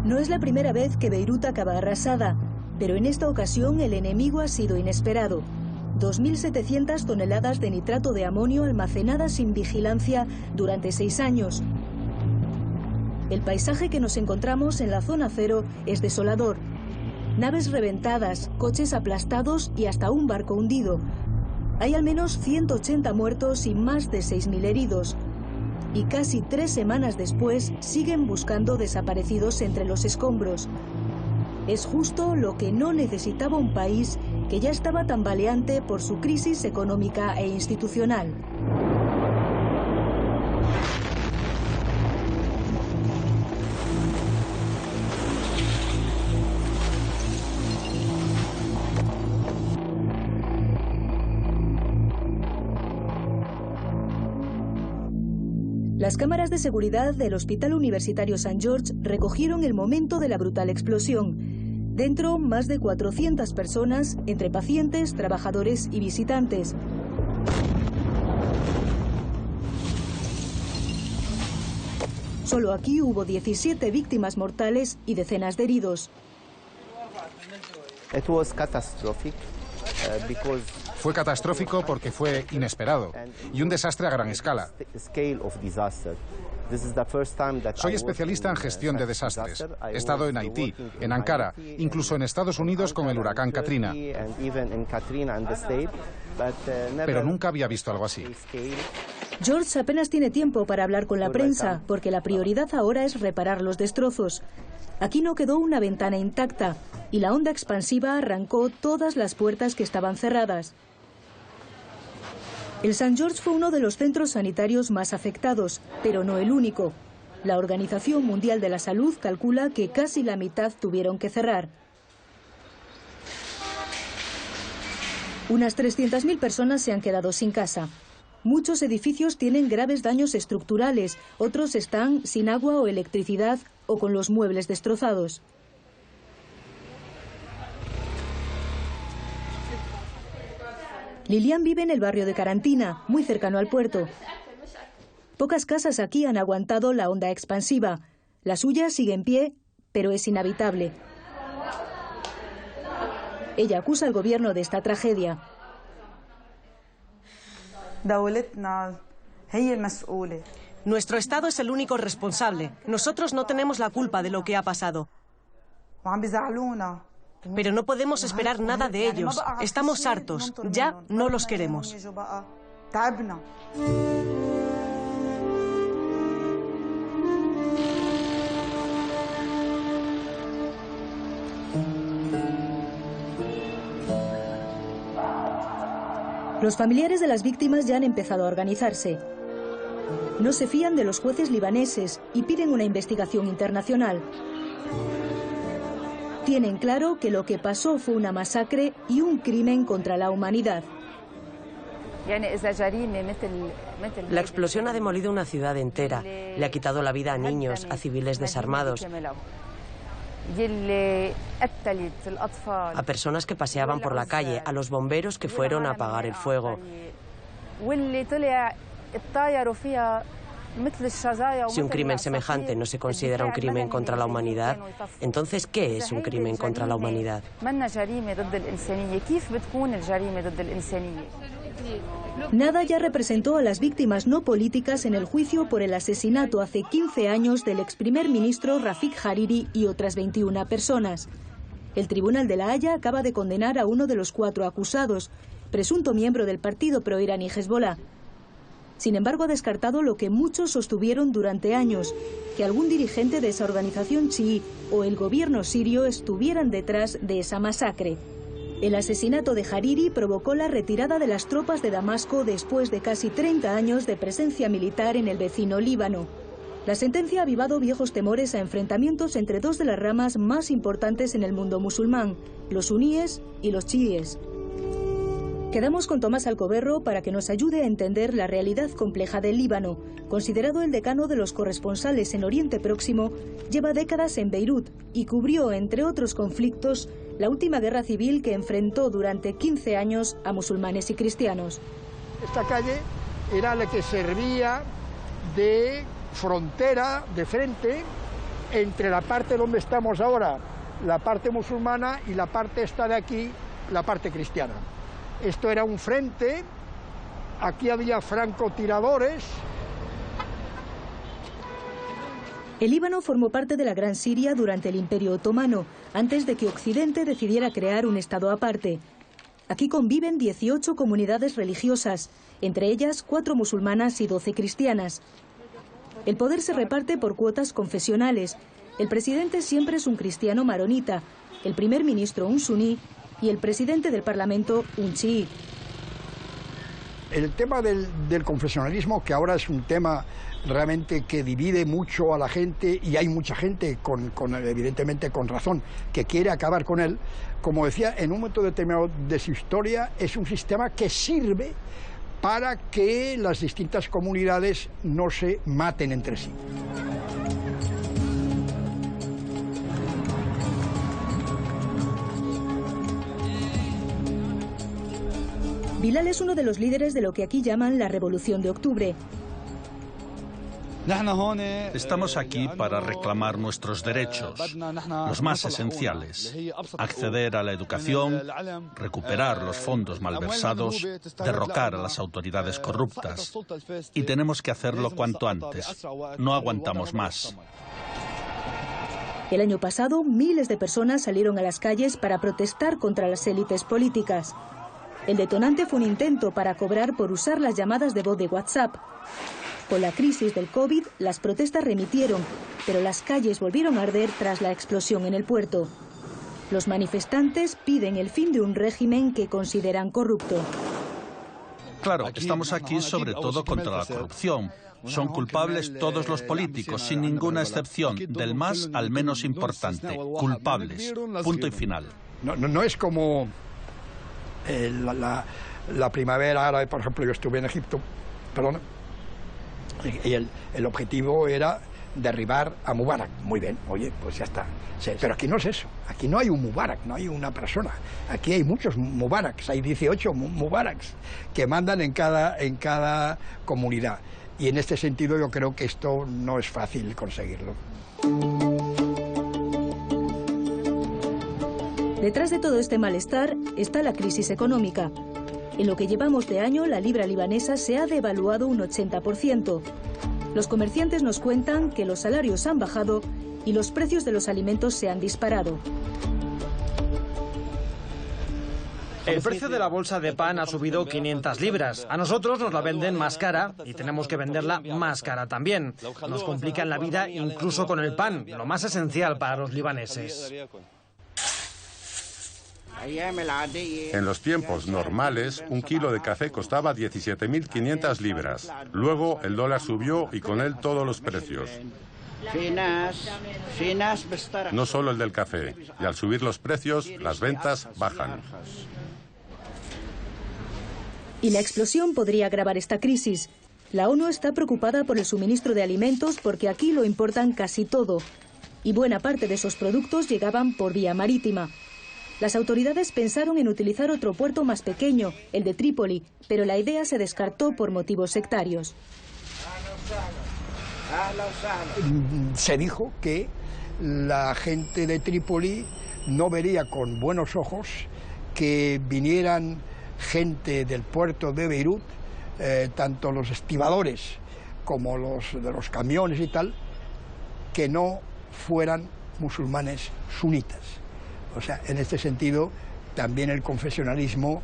No es la primera vez que Beirut acaba arrasada, pero en esta ocasión el enemigo ha sido inesperado. 2.700 toneladas de nitrato de amonio almacenadas sin vigilancia durante 6 años. El paisaje que nos encontramos en la zona cero es desolador. Naves reventadas, coches aplastados y hasta un barco hundido. Hay al menos 180 muertos y más de 6.000 heridos. Y casi 3 semanas después siguen buscando desaparecidos entre los escombros. Es justo lo que no necesitaba un país que ya estaba tambaleante por su crisis económica e institucional. Las cámaras de seguridad del Hospital Universitario St. George recogieron el momento de la brutal explosión. Dentro, más de 400 personas, entre pacientes, trabajadores y visitantes. Solo aquí hubo 17 víctimas mortales y decenas de heridos. Fue catastrófico porque fue inesperado y un desastre a gran escala. Soy especialista en gestión de desastres. He estado en Haití, en Ankara, incluso en Estados Unidos con el huracán Katrina. Pero nunca había visto algo así. George apenas tiene tiempo para hablar con la prensa, porque la prioridad ahora es reparar los destrozos. Aquí no quedó una ventana intacta y la onda expansiva arrancó todas las puertas que estaban cerradas. El St. George fue uno de los centros sanitarios más afectados, pero no el único. La Organización Mundial de la Salud calcula que casi la mitad tuvieron que cerrar. Unas 300.000 personas se han quedado sin casa. Muchos edificios tienen graves daños estructurales, otros están sin agua o electricidad o con los muebles destrozados. Lilian vive en el barrio de Karantina, muy cercano al puerto. Pocas casas aquí han aguantado la onda expansiva. La suya sigue en pie, pero es inhabitable. Ella acusa al gobierno de esta tragedia. Nuestro Estado es el único responsable. Nosotros no tenemos la culpa de lo que ha pasado. Pero no podemos esperar nada de ellos. Estamos hartos. Ya no los queremos. Los familiares de las víctimas ya han empezado a organizarse. No se fían de los jueces libaneses y piden una investigación internacional. Tienen claro que lo que pasó fue una masacre y un crimen contra la humanidad. La explosión ha demolido una ciudad entera. Le ha quitado la vida a niños, a civiles desarmados, a personas que paseaban por la calle, a los bomberos que fueron a apagar el fuego. Si un crimen semejante no se considera un crimen contra la humanidad, entonces, ¿qué es un crimen contra la humanidad? Nada ya representó a las víctimas no políticas en el juicio por el asesinato hace 15 años del ex primer ministro Rafik Hariri y otras 21 personas. El Tribunal de La Haya acaba de condenar a uno de los 4 acusados, presunto miembro del partido proiraní Hezbollah. Sin embargo, ha descartado lo que muchos sostuvieron durante años, que algún dirigente de esa organización chií o el gobierno sirio estuvieran detrás de esa masacre. El asesinato de Hariri provocó la retirada de las tropas de Damasco después de casi 30 años de presencia militar en el vecino Líbano. La sentencia ha avivado viejos temores a enfrentamientos entre 2 de las ramas más importantes en el mundo musulmán, los suníes y los chiíes. Quedamos con Tomás Alcoberro para que nos ayude a entender la realidad compleja del Líbano. Considerado el decano de los corresponsales en Oriente Próximo, lleva décadas en Beirut y cubrió, entre otros conflictos, la última guerra civil que enfrentó durante 15 años a musulmanes y cristianos. Esta calle era la que servía de frontera, de frente, entre la parte donde estamos ahora, la parte musulmana, y la parte esta de aquí, la parte cristiana. Esto era un frente, aquí había francotiradores. El Líbano formó parte de la Gran Siria durante el Imperio Otomano, antes de que Occidente decidiera crear un estado aparte. Aquí conviven 18 comunidades religiosas, entre ellas 4 musulmanas y 12 cristianas. El poder se reparte por cuotas confesionales. El presidente siempre es un cristiano maronita, el primer ministro un suní y el presidente del parlamento un chií. El tema del confesionalismo, que ahora es un tema realmente que divide mucho a la gente, y hay mucha gente, evidentemente con razón, que quiere acabar con él, como decía, en un momento determinado de su historia, es un sistema que sirve para que las distintas comunidades no se maten entre sí. Bilal es uno de los líderes de lo que aquí llaman la Revolución de Octubre. Estamos aquí para reclamar nuestros derechos, los más esenciales: acceder a la educación, recuperar los fondos malversados, derrocar a las autoridades corruptas. Y tenemos que hacerlo cuanto antes. No aguantamos más. El año pasado, miles de personas salieron a las calles para protestar contra las élites políticas. El detonante fue un intento para cobrar por usar las llamadas de voz de WhatsApp. Con la crisis del COVID, las protestas remitieron, pero las calles volvieron a arder tras la explosión en el puerto. Los manifestantes piden el fin de un régimen que consideran corrupto. Claro, estamos aquí sobre todo contra la corrupción. Son culpables todos los políticos, sin ninguna excepción, del más al menos importante. Culpables. Punto y final. No es como la primavera árabe, por ejemplo. Yo estuve en Egipto, perdón, y el objetivo era derribar a Mubarak. Muy bien, oye, pues ya está. Sí, pero aquí no es eso. Aquí no hay un Mubarak, no hay una persona. Aquí hay muchos Mubaraks, hay 18 Mubaraks que mandan en cada comunidad. Y en este sentido yo creo que esto no es fácil conseguirlo. Detrás de todo este malestar está la crisis económica. En lo que llevamos de año, la libra libanesa se ha devaluado un 80%. Los comerciantes nos cuentan que los salarios han bajado y los precios de los alimentos se han disparado. El precio de la bolsa de pan ha subido 500 libras. A nosotros nos la venden más cara y tenemos que venderla más cara también. Nos complican la vida incluso con el pan, lo más esencial para los libaneses. En los tiempos normales, un kilo de café costaba 17.500 libras. Luego el dólar subió y con él todos los precios. No solo el del café. Y al subir los precios, las ventas bajan. Y la explosión podría agravar esta crisis. La ONU está preocupada por el suministro de alimentos porque aquí lo importan casi todo. Y buena parte de esos productos llegaban por vía marítima. Las autoridades pensaron en utilizar otro puerto más pequeño, el de Trípoli, pero la idea se descartó por motivos sectarios. Se dijo que la gente de Trípoli no vería con buenos ojos que vinieran gente del puerto de Beirut, tanto los estibadores como los de los camiones y tal, que no fueran musulmanes sunitas. O sea, en este sentido, también el confesionalismo,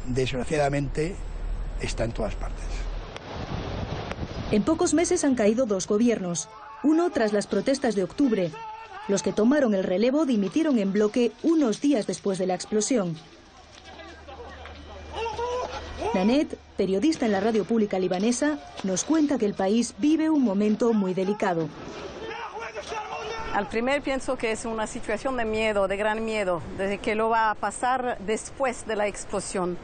desgraciadamente, está en todas partes. En pocos meses han caído 2 gobiernos, uno tras las protestas de octubre. Los que tomaron el relevo dimitieron en bloque unos días después de la explosión. Nanet, periodista en la radio pública libanesa, nos cuenta que el país vive un momento muy delicado. Al primer pienso que es una situación de miedo, de gran miedo, de que lo va a pasar después de la explosión.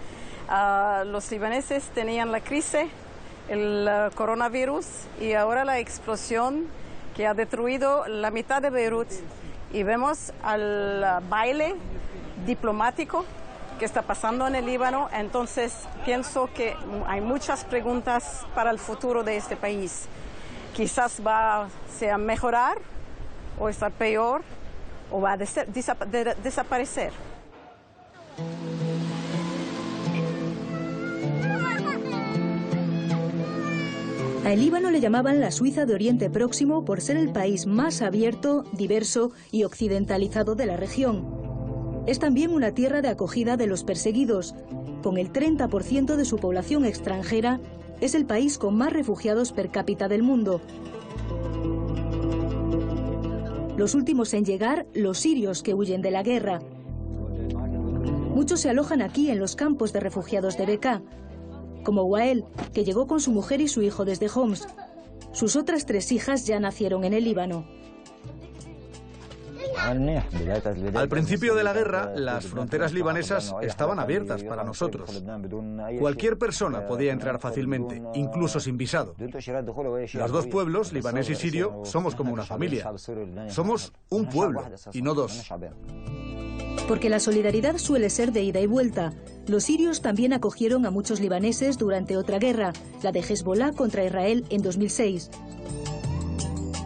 Los libaneses tenían la crisis, el coronavirus y ahora la explosión que ha destruido la mitad de Beirut. Y vemos al baile diplomático que está pasando en el Líbano. Entonces pienso que hay muchas preguntas para el futuro de este país. Quizás va a mejorar o estar peor, o va a desaparecer. A el Líbano le llamaban la Suiza de Oriente Próximo por ser el país más abierto, diverso y occidentalizado de la región. Es también una tierra de acogida de los perseguidos. Con el 30% de su población extranjera, es el país con más refugiados per cápita del mundo. Los últimos en llegar, los sirios que huyen de la guerra. Muchos se alojan aquí en los campos de refugiados de Bekaa, como Wael, que llegó con su mujer y su hijo desde Homs. Sus otras 3 hijas ya nacieron en el Líbano. Al principio de la guerra, las fronteras libanesas estaban abiertas para nosotros. Cualquier persona podía entrar fácilmente, incluso sin visado. Los 2 pueblos, libanés y sirio, somos como una familia. Somos un pueblo y no 2. Porque la solidaridad suele ser de ida y vuelta. Los sirios también acogieron a muchos libaneses durante otra guerra, la de Hezbollah contra Israel en 2006.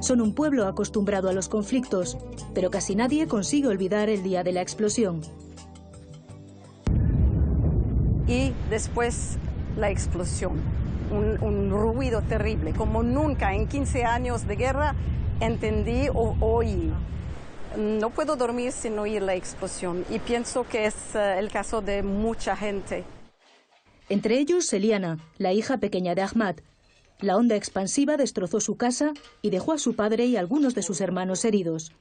Son un pueblo acostumbrado a los conflictos, pero casi nadie consigue olvidar el día de la explosión. Y después la explosión, un ruido terrible, como nunca en 15 años de guerra entendí o oí. No puedo dormir sin oír la explosión y pienso que es el caso de mucha gente. Entre ellos, Seliana, la hija pequeña de Ahmad. La onda expansiva destrozó su casa y dejó a su padre y algunos de sus hermanos heridos.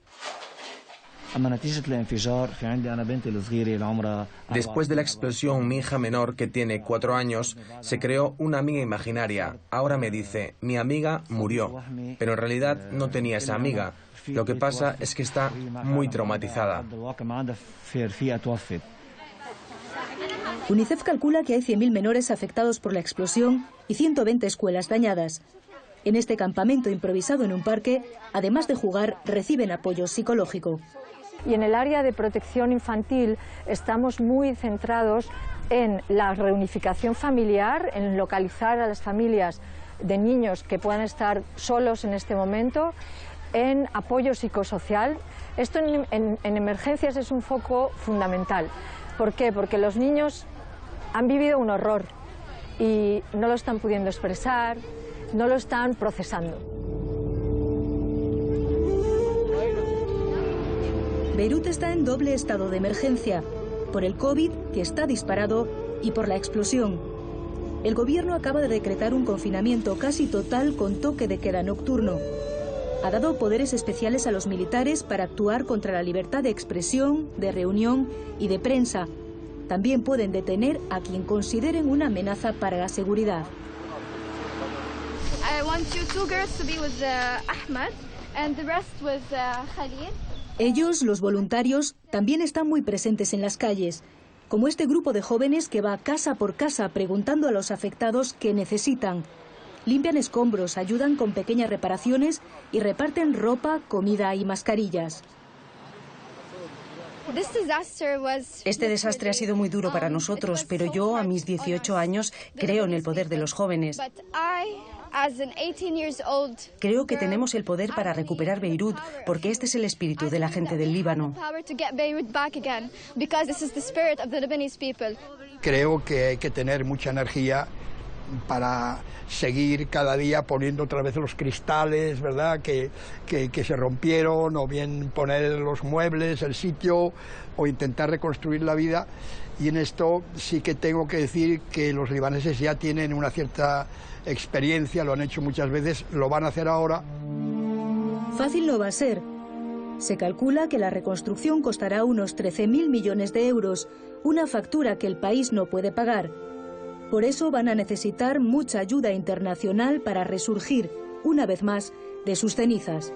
Después de la explosión, mi hija menor, que tiene 4 años, se creó una amiga imaginaria. Ahora me dice, mi amiga murió, pero en realidad no tenía esa amiga. Lo que pasa es que está muy traumatizada. UNICEF calcula que hay 100.000 menores afectados por la explosión y 120 escuelas dañadas. En este campamento improvisado en un parque, además de jugar, reciben apoyo psicológico. Y en el área de protección infantil estamos muy centrados en la reunificación familiar, en localizar a las familias de niños que puedan estar solos en este momento, en apoyo psicosocial. Esto en emergencias es un foco fundamental. ¿Por qué? Porque los niños han vivido un horror y no lo están pudiendo expresar, no lo están procesando. Beirut está en doble estado de emergencia, por el COVID, que está disparado, y por la explosión. El gobierno acaba de decretar un confinamiento casi total con toque de queda nocturno. Ha dado poderes especiales a los militares para actuar contra la libertad de expresión, de reunión y de prensa. También pueden detener a quien consideren una amenaza para la seguridad. Ellos, los voluntarios, también están muy presentes en las calles, como este grupo de jóvenes que va casa por casa preguntando a los afectados qué necesitan. Limpian escombros, ayudan con pequeñas reparaciones y reparten ropa, comida y mascarillas. Este desastre ha sido muy duro para nosotros, pero yo, a mis 18 años, creo en el poder de los jóvenes. Creo que tenemos el poder para recuperar Beirut, porque este es el espíritu de la gente del Líbano. Creo que hay que tener mucha energía para seguir cada día poniendo otra vez los cristales, ¿verdad?, que se rompieron, o bien poner los muebles, el sitio, o intentar reconstruir la vida. Y en esto sí que tengo que decir que los libaneses ya tienen una cierta experiencia, lo han hecho muchas veces, lo van a hacer ahora. Fácil no va a ser. Se calcula que la reconstrucción costará unos 13.000 millones de euros, una factura que el país no puede pagar. Por eso van a necesitar mucha ayuda internacional para resurgir, una vez más, de sus cenizas.